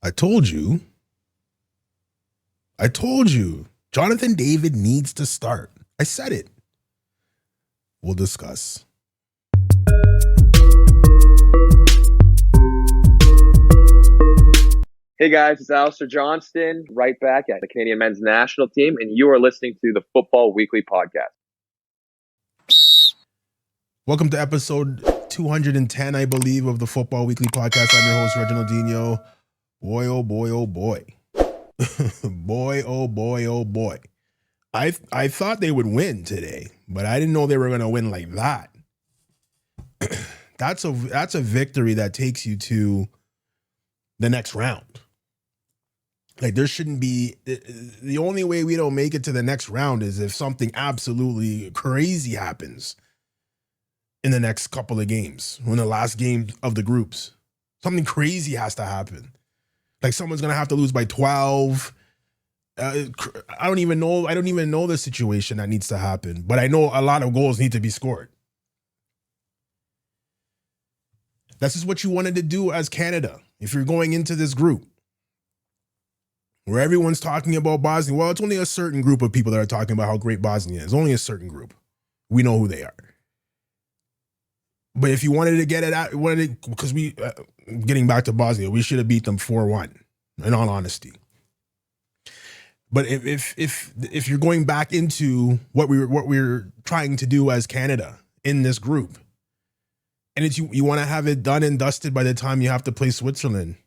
I told you. Jonathan David needs to start. I said it. We'll discuss. Hey guys, it's Alistair Johnston, right back at the Canadian men's national team, and you are listening to the Football Weekly podcast. Welcome to episode 210, I believe, of the Football Weekly podcast. I'm your host, Reginald Dino. Boy, oh boy, oh boy. Boy, oh boy, oh boy. I thought they would win today, but I didn't know they were going to win like that. That's a victory that takes you to the next round. Like, there shouldn't be, the only way we don't make it to the next round is if something absolutely crazy happens in the next couple of games, when the last game of the groups. Something crazy has to happen. Like, someone's going to have to lose by 12. I don't even know the situation that needs to happen, but I know a lot of goals need to be scored. This is what you wanted to do as Canada if you're going into this group where everyone's talking about Bosnia. Well, it's only a certain group of people that are talking about how great Bosnia is. Only a certain group. We know who they are. But if you wanted to get it out, because getting back to Bosnia, we should have beat them 4-1, in all honesty. But if you're going back into what we're trying to do as Canada in this group, and it's you want to have it done and dusted by the time you have to play Switzerland,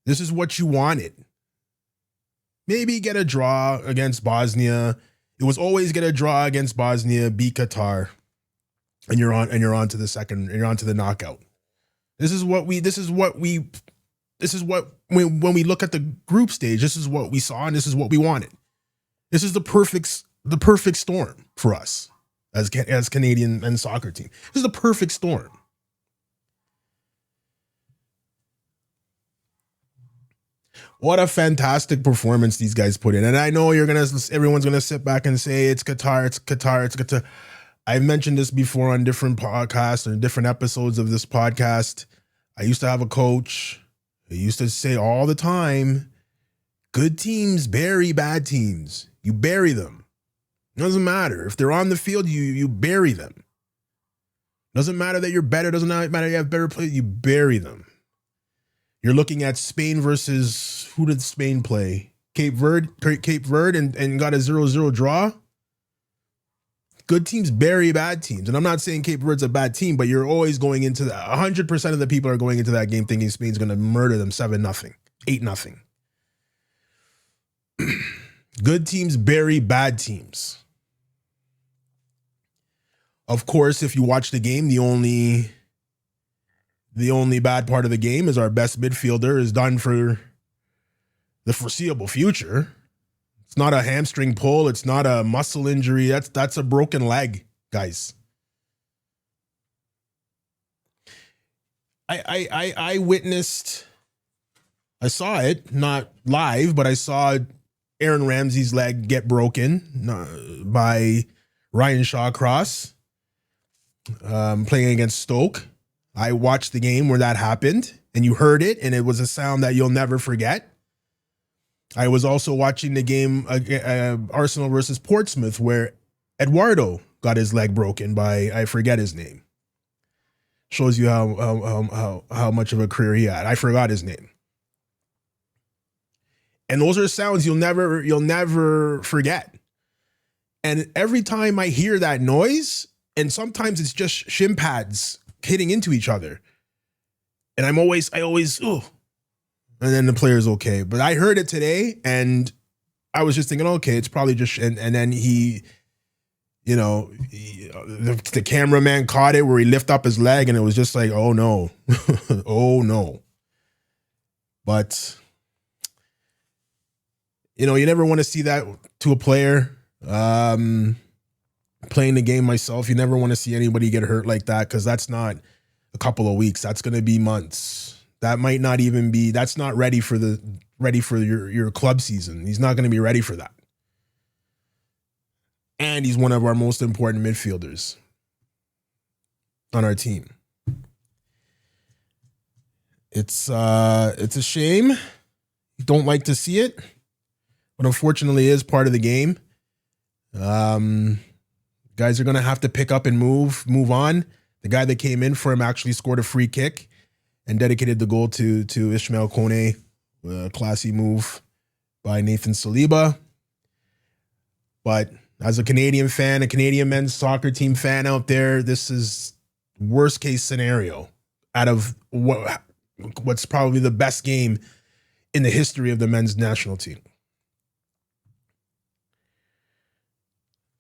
this is what you wanted. Maybe get a draw against Bosnia. It was always get a draw against Bosnia, beat Qatar, and you're on to the knockout. When we look at the group stage, this is what we saw and this is what we wanted. This is the perfect storm for us as Canadian men's soccer team. This is the perfect storm. What a fantastic performance these guys put in. And I know everyone's gonna sit back and say it's Qatar. I've mentioned this before on different podcasts or different episodes of this podcast. I used to have a coach who used to say all the time, good teams bury bad teams. You bury them. It doesn't matter. If they're on the field, you bury them. Doesn't matter that you're better. Doesn't matter you have better players. You bury them. You're looking at Spain versus, who did Spain play? Cape Verde and got a 0-0 draw. Good teams bury bad teams. And I'm not saying Cape Verde's a bad team, but you're always going into that. 100% of the people are going into that game thinking Spain's going to murder them 7-0, 8-0. Good teams bury bad teams. Of course, if you watch the game, the only bad part of the game is our best midfielder is done for the foreseeable future. It's not a hamstring pull. It's not a muscle injury. That's a broken leg, guys. I saw it, not live, but I saw Aaron Ramsey's leg get broken by Ryan Shawcross playing against Stoke. I watched the game where that happened, and you heard it, and it was a sound that you'll never forget. I was also watching the game Arsenal versus Portsmouth, where Eduardo got his leg broken by, I forget his name. Shows you how much of a career he had. I forgot his name. And those are sounds you'll never forget. And every time I hear that noise, and sometimes it's just shin pads hitting into each other, and I always, and then the player's okay. But I heard it today, and I was just thinking, okay, it's probably just, and then the cameraman caught it where he lifted up his leg, and it was just like, oh no, oh no. But you never want to see that to a player. Playing the game myself, you never want to see anybody get hurt like that, because that's not a couple of weeks. That's going to be months. That might not even be. That's not ready for your club season. He's not going to be ready for that. And he's one of our most important midfielders on our team. It's a shame. You don't like to see it, but unfortunately, it is part of the game. Guys are gonna have to pick up and move on. The guy that came in for him actually scored a free kick and dedicated the goal to Ismaël Koné. Classy move by Nathan Saliba. But as a Canadian fan, a Canadian men's soccer team fan out there, this is worst case scenario out of what's probably the best game in the history of the men's national team.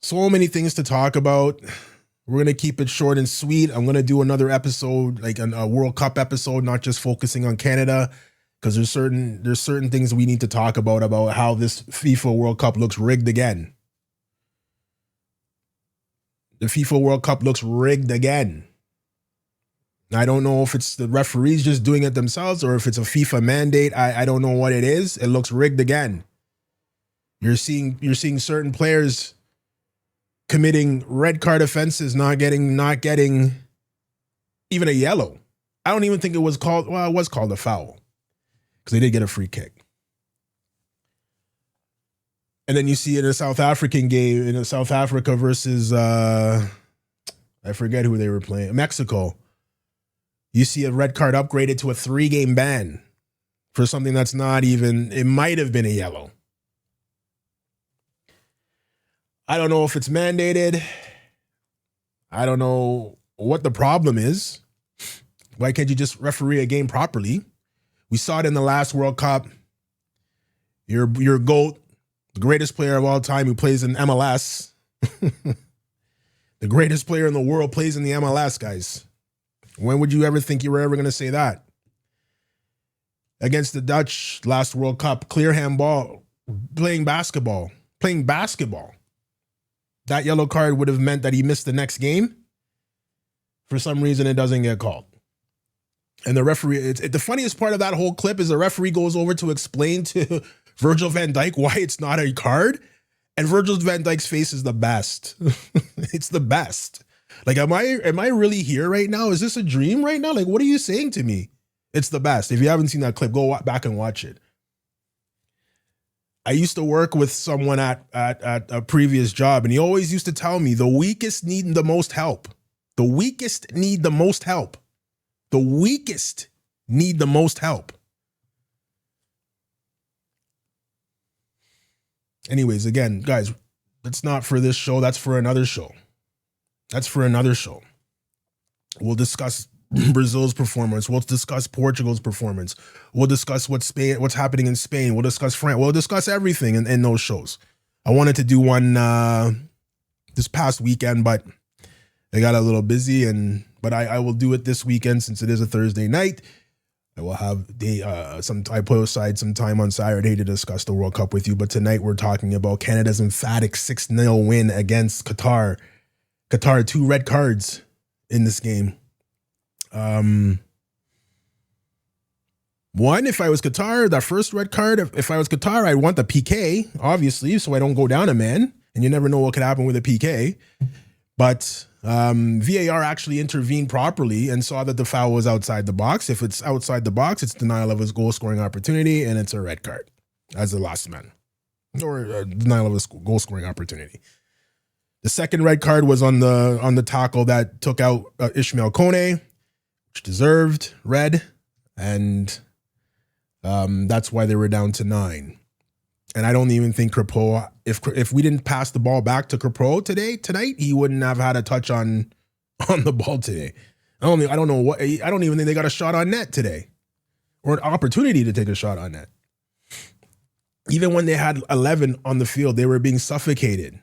So many things to talk about. We're going to keep it short and sweet. I'm going to do another episode, like a World Cup episode, not just focusing on Canada, because there's certain things we need to talk about how this FIFA World Cup looks rigged again. The FIFA World Cup looks rigged again. I don't know if it's the referees just doing it themselves or if it's a FIFA mandate. I don't know what it is. It looks rigged again. You're seeing certain players committing red card offenses, not getting even a yellow. I don't even think it was called, well, it was called a foul because they did get a free kick. And then you see in a South African game, in a South Africa versus, I forget who they were playing, Mexico. You see a red card upgraded to a 3-game ban for something that's not even, it might have been a yellow. I don't know if it's mandated. I don't know what the problem is. Why can't you just referee a game properly? We saw it in the last World Cup. Your GOAT, the greatest player of all time who plays in MLS. The greatest player in the world plays in the MLS, guys. When would you ever think you were ever going to say that? Against the Dutch last World Cup, clear handball, playing basketball. That yellow card would have meant that he missed the next game. For some reason, it doesn't get called. And the referee, the funniest part of that whole clip is the referee goes over to explain to Virgil van Dijk why it's not a card. And Virgil van Dijk's face is the best. It's the best. Like, am I really here right now? Is this a dream right now? Like, what are you saying to me? It's the best. If you haven't seen that clip, go back and watch it. I used to work with someone at a previous job, and he always used to tell me the weakest need the most help. The weakest need the most help. The weakest need the most help. Anyways, again, guys, that's not for this show. That's for another show. We'll discuss Brazil's performance. We'll discuss Portugal's performance. We'll discuss what's happening in Spain. We'll discuss France. We'll discuss everything in those shows. I wanted to do one this past weekend, but I got a little busy. But I will do it this weekend since it is a Thursday night. I will have I put aside some time on Saturday to discuss the World Cup with you. But tonight we're talking about Canada's emphatic 6-0 win against Qatar. Qatar, 2 red cards in this game. One, if I was Qatar, that first red card, if I was Qatar, I'd want the PK, obviously, so I don't go down a man. And you never know what could happen with a PK. But VAR actually intervened properly and saw that the foul was outside the box. If it's outside the box, it's denial of his goal-scoring opportunity, and it's a red card as the last man, or denial of his goal-scoring opportunity. The second red card was on the tackle that took out Ismaël Koné, which deserved red, and that's why they were down to 9. And I don't even think Crépeau, if we didn't pass the ball back to Crépeau tonight, he wouldn't have had a touch on the ball today. I don't even think they got a shot on net today, or an opportunity to take a shot on net. Even when they had 11 on the field, they were being suffocated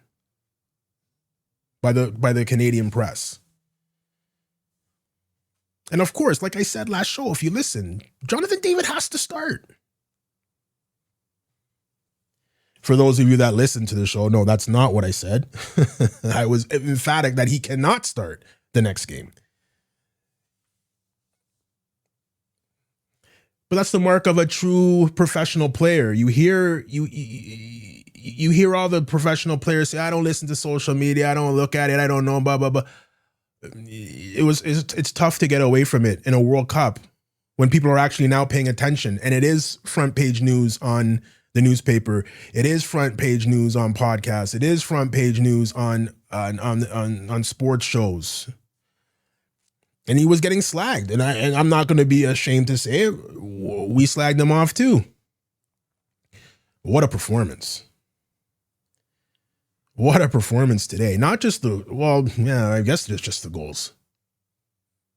by the Canadian press. And of course, like I said last show, if you listen, Jonathan David has to start. For those of you that listen to the show, no, that's not what I said. I was emphatic that he cannot start the next game. But that's the mark of a true professional player. You hear all the professional players say, I don't listen to social media, I don't look at it, I don't know, blah, blah, blah. It's tough to get away from it in a World Cup when people are actually now paying attention. And it is front page news on the newspaper. It is front page news on podcasts. It is front page news on sports shows. And he was getting slagged. And I'm not going to be ashamed to say it. We slagged him off too. What a performance. What a performance today. Not just I guess it's just the goals.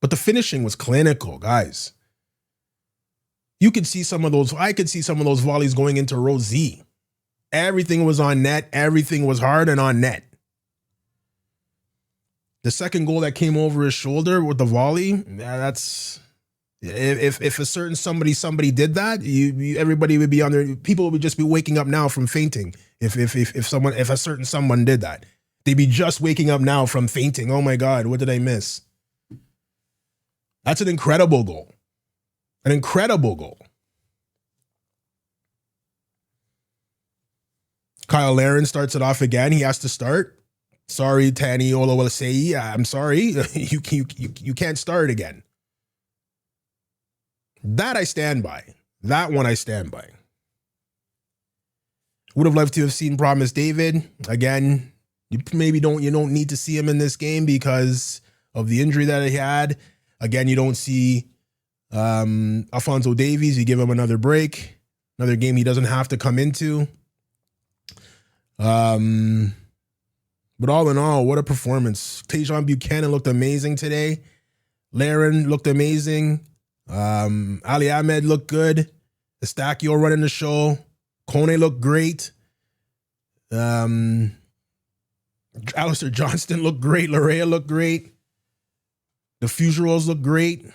But the finishing was clinical, guys. You could see some of those, I could see some of those volleys going into row Z. Everything was on net. Everything was hard and on net. The second goal that came over his shoulder with the volley, that's, if a certain somebody did that, everybody would be on their, people would just be waking up now from fainting. If a certain someone did that, they'd be just waking up now from fainting. Oh my God, what did I miss? That's an incredible goal. An incredible goal. Kyle Larin starts it off again. He has to start. Sorry, Tani Olawasei. I'm sorry. You can't start again. That I stand by. That one I stand by. Would have loved to have seen Promise David. Again, you don't need to see him in this game because of the injury that he had. Again, you don't see Alphonso Davies. You give him another break. Another game he doesn't have to come into. But all in all, what a performance. Tajon Buchanan looked amazing today. Larin looked amazing. Ali Ahmed looked good. Estacio running the show. Koné looked great. Alistair Johnston looked great. Larea looked great. The Fuseros looked great.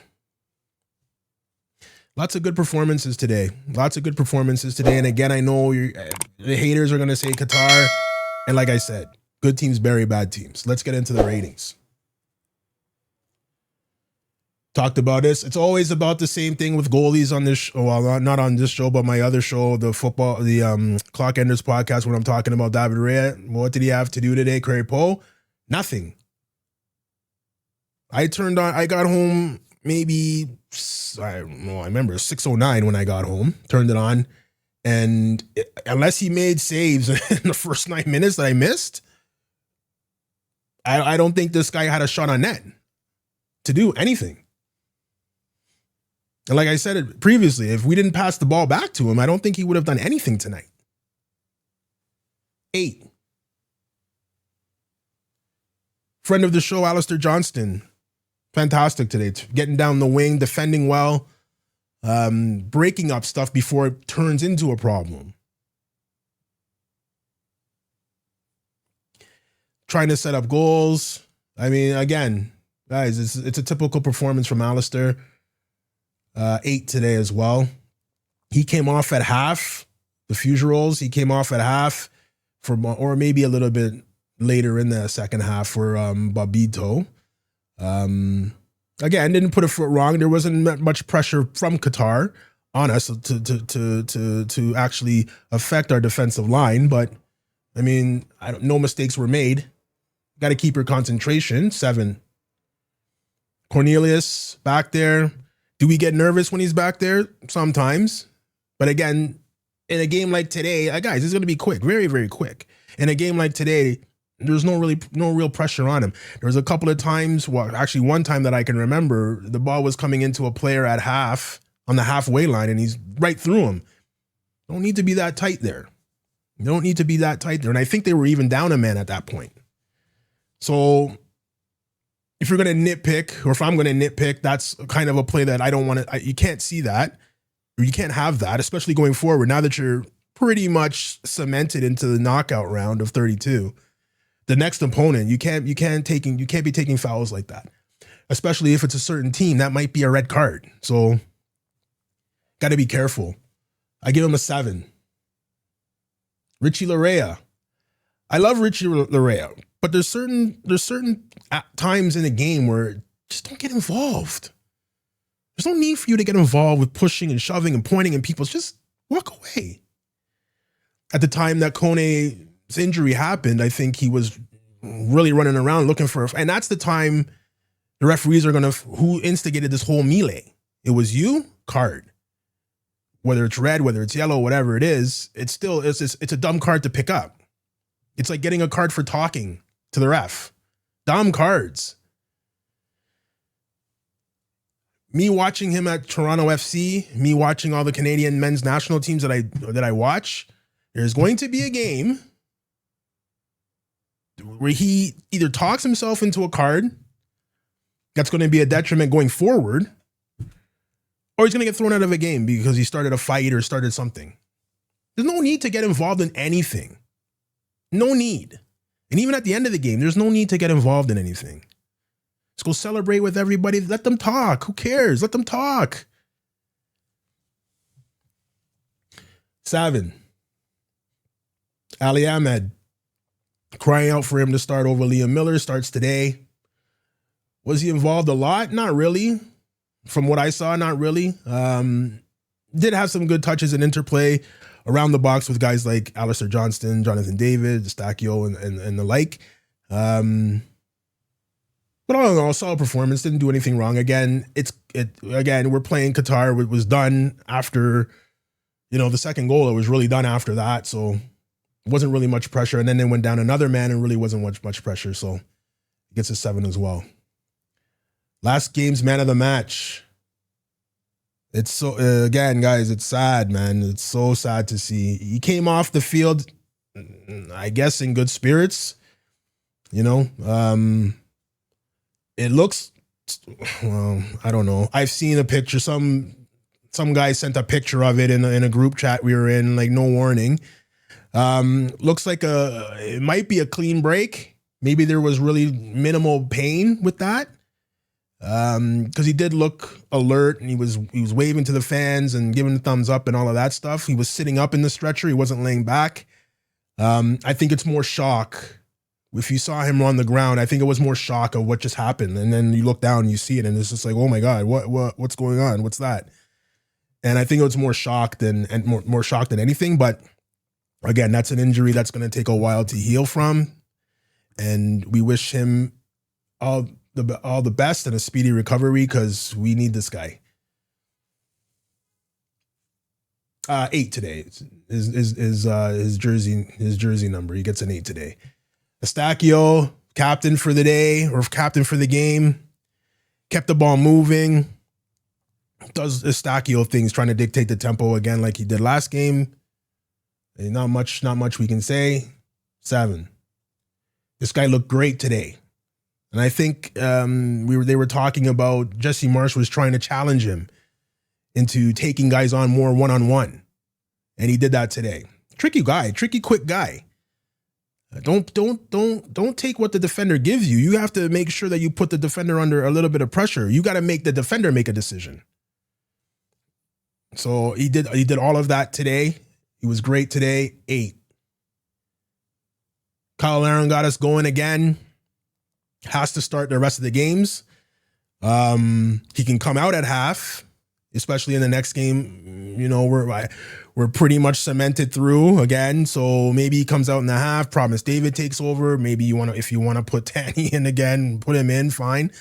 Lots of good performances today. And again, I know the haters are going to say Qatar. And like I said, good teams bury bad teams. Let's get into the ratings. Talked about this. It's always about the same thing with goalies on this show. Well, not on this show, but my other show, the Clock Enders podcast, when I'm talking about David Rea. What did he have to do today, Crépeau? Nothing. I got home maybe, I don't know, I remember 6:09 when I got home, turned it on, and unless he made saves in the first 9 minutes that I missed, I don't think this guy had a shot on net to do anything. And like I said it previously, if we didn't pass the ball back to him, I don't think he would have done anything tonight. 8. Friend of the show, Alistair Johnston. Fantastic today. Getting down the wing, defending well, breaking up stuff before it turns into a problem. Trying to set up goals. I mean, again, guys, it's a typical performance from Alistair. 8 today as well. He came off at half. The Fuseros, he came off at half or maybe a little bit later in the second half for Babito. Again, didn't put a foot wrong. There wasn't much pressure from Qatar on us to actually affect our defensive line. But I mean, no mistakes were made. Got to keep your concentration. 7. Cornelius back there. Do we get nervous when he's back there? Sometimes. But again, in a game like today, guys, it's going to be quick, very, very quick. In a game like today, there's no real pressure on him. There was a couple of times, well, actually one time that I can remember, the ball was coming into a player at half, on the halfway line, and he's right through him. Don't need to be that tight there. You don't need to be that tight there. And I think they were even down a man at that point. So if you're going to nitpick, or if I'm going to nitpick, that's kind of a play that I don't want to, you can't see that, or you can't have that, especially going forward. Now that you're pretty much cemented into the knockout round of 32, the next opponent, you can't be taking fouls like that, especially if it's a certain team. That might be a red card. So got to be careful. I give him a 7. Richie Larea. I love Richie Larea, but there's certain times in the game where just don't get involved. There's no need for you to get involved with pushing and shoving and pointing and people. Just walk away. At the time that Koné's injury happened, I think he was really running around looking for, and that's the time the referees are who instigated this whole melee. It was you, card. Whether it's red, whether it's yellow, whatever it is, it's a dumb card to pick up. It's like getting a card for talking to the ref. Dumb cards. Me watching him at Toronto FC, me watching all the Canadian men's national teams that I watch, there's going to be a game where he either talks himself into a card that's going to be a detriment going forward, or he's going to get thrown out of a game because he started a fight or started something. There's no need to get involved in anything. No need. And even at the end of the game, there's no need to get involved in anything. Let's go celebrate with everybody. Let them talk. Who cares? Let them talk. 7. Ali Ahmed, crying out for him to start over Liam Miller, starts today. Was he involved a lot? Not really. From what I saw, not really. Did have some good touches and interplay around the box with guys like Alistair Johnston, Jonathan David, Stacchio, and the like. But all in all, solid performance. Didn't do anything wrong. Again, we're playing Qatar. It was done after, the second goal. It was really done after that. So it wasn't really much pressure. And then they went down another man and really wasn't much pressure. So it gets a 7 as well. Last game's man of the match. It's so, again, guys, it's sad, man. It's so sad to see. He came off the field, I guess, in good spirits. It looks, well, I don't know. I've seen a picture. Some guy sent a picture of it in a group chat we were in, like no warning. Looks like it might be a clean break. Maybe there was really minimal pain with that. Because he did look alert and he was waving to the fans and giving the thumbs up and all of that stuff. He was sitting up in the stretcher. He wasn't laying back. I think it's more shock. If you saw him on the ground, I think it was more shock of what just happened. And then you look down and you see it and it's just like, oh my God, what's going on? What's that? And I think it was more shock than anything. But again, that's an injury that's going to take a while to heal from. And we wish him all the best and a speedy recovery because we need this guy. 8 today is his jersey number. He gets an 8 today. Stacchio, captain for the day or captain for the game, kept the ball moving. Does Stacchio things, trying to dictate the tempo again like he did last game. And not much we can say. 7. This guy looked great today. And I think they were talking about Jesse Marsh was trying to challenge him into taking guys on more one-on-one. And he did that today. Tricky guy, quick guy. Don't take what the defender gives you. You have to make sure that you put the defender under a little bit of pressure. You got to make the defender make a decision. So he did all of that today. He was great today. 8. Kyle Larin got us going again. Has to start the rest of the games. He can come out at half, especially in the next game. We're pretty much cemented through again. So maybe he comes out in the half. Promise David takes over. Maybe if you want to put Tanny in again, put him in, fine.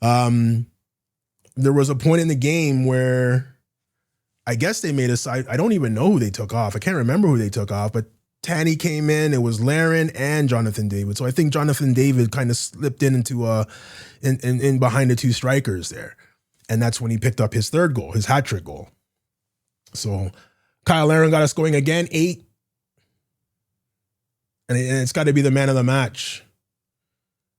There was a point in the game where I guess they made I don't even know who they took off. I can't remember who they took off, but Tanny came in. It was Larin and Jonathan David. So I think Jonathan David kind of slipped into in behind the two strikers there. And that's when he picked up his third goal, his hat-trick goal. So Kyle Larin got us going again, 8. And it's got to be the man of the match.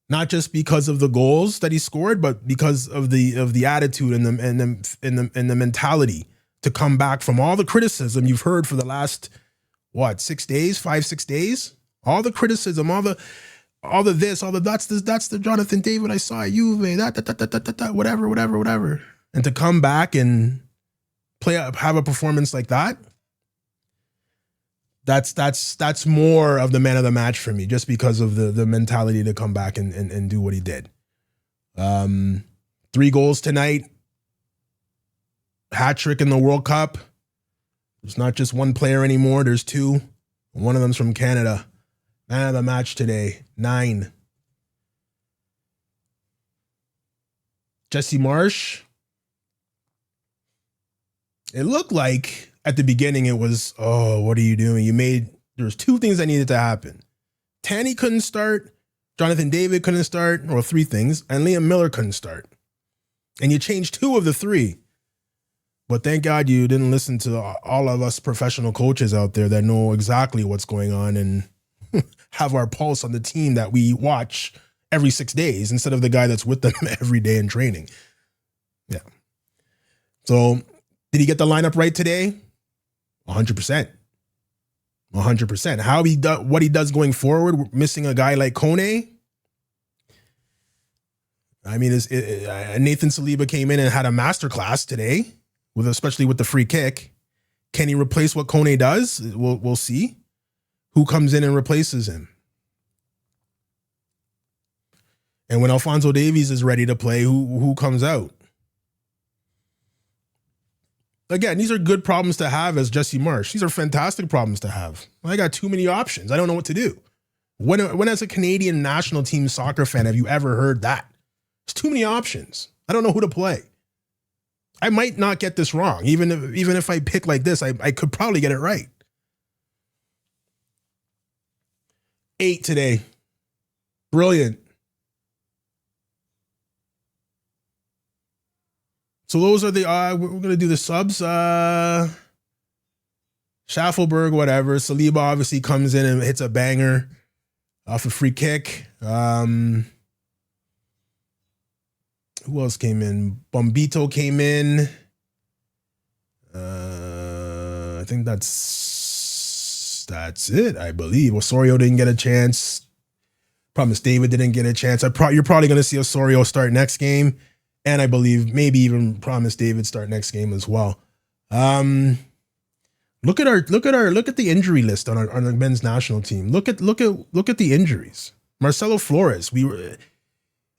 Not just because of the goals that he scored, but because of the attitude and the mentality to come back from all the criticism you've heard for the last 6 days, 5-6 days, all the criticism, all the this, all the that's the Jonathan David I saw at Juve, whatever, and to come back and have a performance like that, that's more of the man of the match for me, just because of the mentality to come back and do what he did. 3 goals tonight, hat trick in the World Cup. There's not just one player anymore. There's 2. One of them's from Canada. Man of the match today, 9. Jesse Marsh. It looked like at the beginning it was, oh, what are you doing? There's two things that needed to happen. Tanny couldn't start, Jonathan David couldn't start, or three things, and Liam Miller couldn't start. And you changed two of the three. But thank God you didn't listen to all of us professional coaches out there that know exactly what's going on and have our pulse on the team that we watch every 6 days instead of the guy that's with them every day in training. Yeah. So did he get the lineup right today? 100%. 100%. What he does going forward, missing a guy like Koné. I mean, Nathan Saliba came in and had a masterclass today, especially with the free kick. Can he replace what Koné does? We'll see. Who comes in and replaces him? And when Alphonso Davies is ready to play, who comes out? Again, these are good problems to have as Jesse Marsh. These are fantastic problems to have. I got too many options. I don't know what to do. When as a Canadian national team soccer fan have you ever heard that? There's too many options. I don't know who to play. I might not get this wrong. Even if I pick like this, I could probably get it right. 8 today. Brilliant. So those are the, we're going to do the subs. Schaffelberg, whatever. Saliba obviously comes in and hits a banger off a free kick. Who else came in? Bombito came in. I think that's it, I believe. Osorio didn't get a chance. Promise David didn't get a chance. You're probably going to see Osorio start next game. And I believe maybe even Promise David start next game as well. Look at the injury list on the men's national team. Look at the injuries. Marcelo Flores.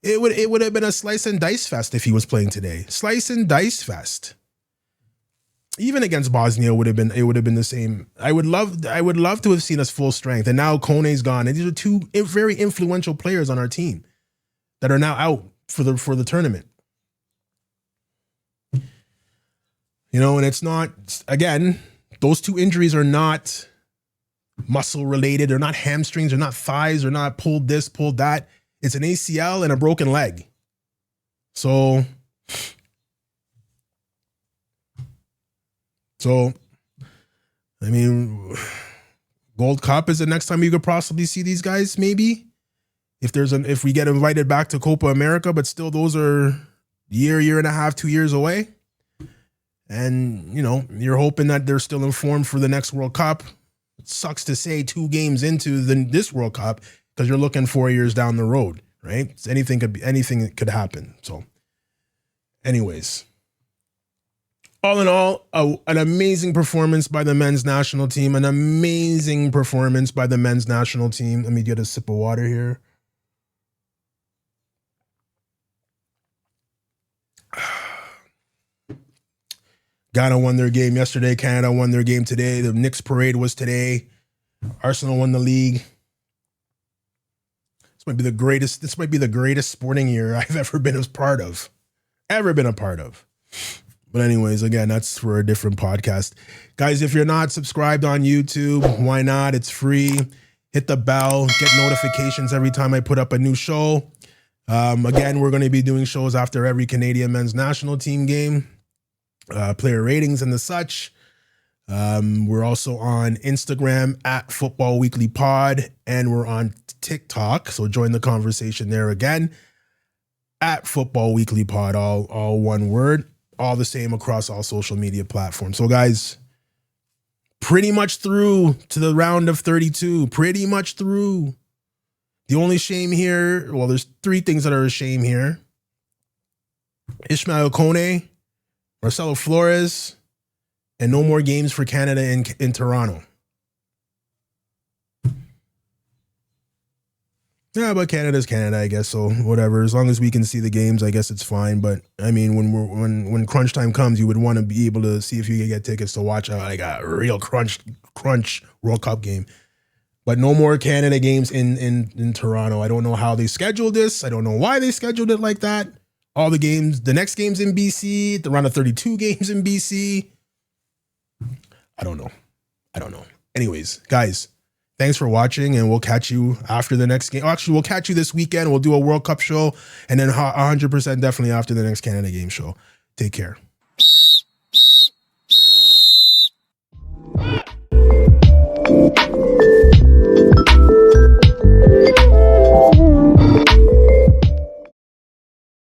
It would have been a slice and dice fest if he was playing today. Slice and dice fest. Even against Bosnia it would have been the same. I would love to have seen us full strength. And now Kone's gone. And these are two very influential players on our team that are now out for the tournament. You know, and it's not, again, those two injuries are not muscle related. They're not hamstrings. They're not thighs. They're not pulled this, pulled that. It's an ACL and a broken leg. So I mean, Gold Cup is the next time you could possibly see these guys, maybe. If we get invited back to Copa America, but still those are year and a half, 2 years away. And, you know, you're hoping that they're still informed for the next World Cup. It sucks to say 2 games into this World Cup because you're looking 4 years down the road, right? Anything could happen. So anyways, all in all, an amazing performance by the men's national team. Let me get a sip of water here. Ghana won their game yesterday. Canada won their game today. The Knicks parade was today. Arsenal won the league. This might be the greatest sporting year I've ever been a part of. But anyways, again, that's for a different podcast. Guys, if you're not subscribed on YouTube, why not? It's free. Hit the bell. Get notifications every time I put up a new show. Again, we're going to be doing shows after every Canadian men's national team game. Player ratings and the such. We're also on Instagram at Football Weekly Pod, and we're on TikTok. So join the conversation there again at Football Weekly Pod, all one word, all the same across all social media platforms. So guys, pretty much through to the round of 32, pretty much through. The only shame here, well, there's 3 things that are a shame here. Ismaël Koné, Marcelo Flores, and no more games for Canada in Toronto. Yeah, but Canada's Canada, I guess. So whatever. As long as we can see the games, I guess it's fine. But I mean, when crunch time comes, you would want to be able to see if you can get tickets to watch a real crunch World Cup game. But no more Canada games in Toronto. I don't know how they scheduled this. I don't know why they scheduled it like that. All the games, the next game's in BC, the round of 32 games in BC. I don't know. Anyways, guys, thanks for watching, and we'll catch you after the next game. Actually, we'll catch you this weekend. We'll do a World Cup show, and then 100% definitely after the next Canada game show. Take care.